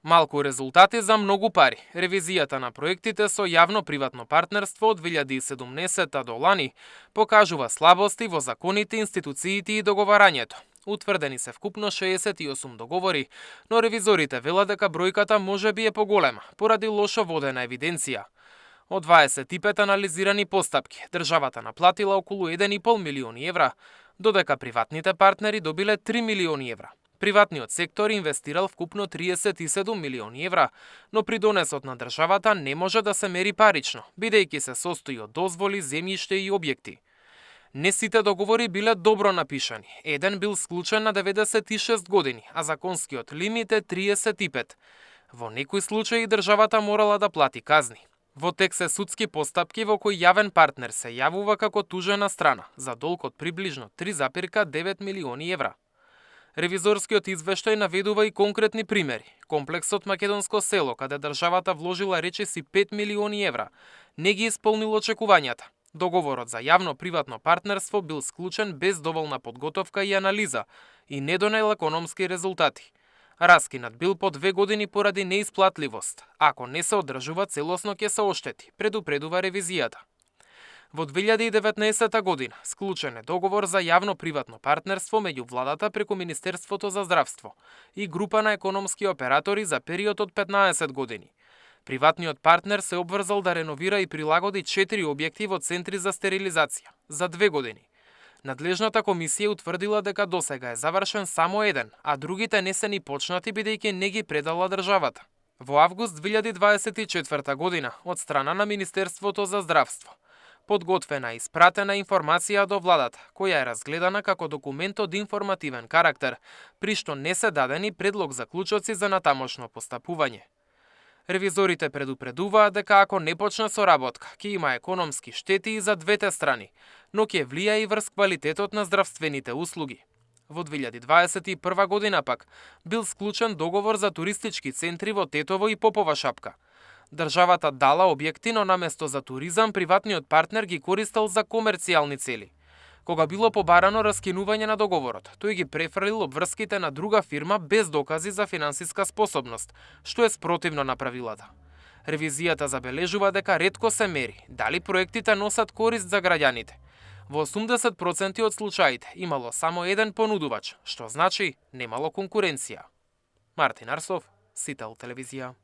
Малку резултати за многу пари. Ревизијата на проектите со јавно-приватно партнерство од 2017 до лани покажува слабости во законите, институциите и договарањето. Утврдени се вкупно 68 договори, но ревизорите велат дека бројката можеби е поголема, поради лошо водена евиденција. Од 25 анализирани постапки, државата наплатила околу 1,5 милиони евра, додека приватните партнери добиле 3 милиони евра. Приватниот сектор инвестирал вкупно 37 милиони евра, но придонесот на државата не може да се мери парично, бидејќи се состои од дозволи, земјиште и објекти. Не сите договори биле добро напишани. Еден бил склучен на 96 години, а законскиот лимит е 35. Во некои случаи државата морала да плати казни. Во тек се судски постапки во кои јавен партнер се јавува како тужена страна за долг од приближно 3,9 милиони евра. Ревизорскиот извештај наведува и конкретни примери. Комплексот Македонско село, каде државата вложила речиси 5 милиони евра, не ги исполнил очекувањата. Договорот за јавно-приватно партнерство бил склучен без доволна подготовка и анализа и не донел економски резултати. Раскинат бил по 2 години поради неисплатливост. Ако не се одржува целосно ќе се оштети, предупредува ревизијата. Во 2019 година склучен е договор за јавно-приватно партнерство меѓу владата преку Министерството за здравство и група на економски оператори за период од 15 години. Приватниот партнер се обврзал да реновира и прилагоди 4 објекти во центри за стерилизација за 2 години. Надлежната комисија утврдила дека досега е завршен само еден, а другите не се ни почнати бидејќи не ги предала државата. Во август 2024 година од страна на Министерството за здравство подготвена и испратена информација до владата, која е разгледана како документ од информативен карактер, при што не се дадени предлог заклучоци за натамошно постапување. Ревизорите предупредуваат дека ако не почне соработка, ќе има економски штети и за двете страни, но ќе влија и врз квалитетот на здравствените услуги. Во 2021 година пак бил склучен договор за туристички центри во Тетово и Попова шапка. Државата дала објекти, но наместо за туризам, приватниот партнер ги користел за комерцијални цели. Кога било побарано раскинување на договорот, тој ги префрлил обврските на друга фирма без докази за финансиска способност, што е спротивно на правилата. Ревизијата забележува дека ретко се мери дали проектите носат корист за граѓаните. Во 80% од случаите имало само еден понудувач, што значи немало конкуренција. Мартин Арсов, Сител телевизија.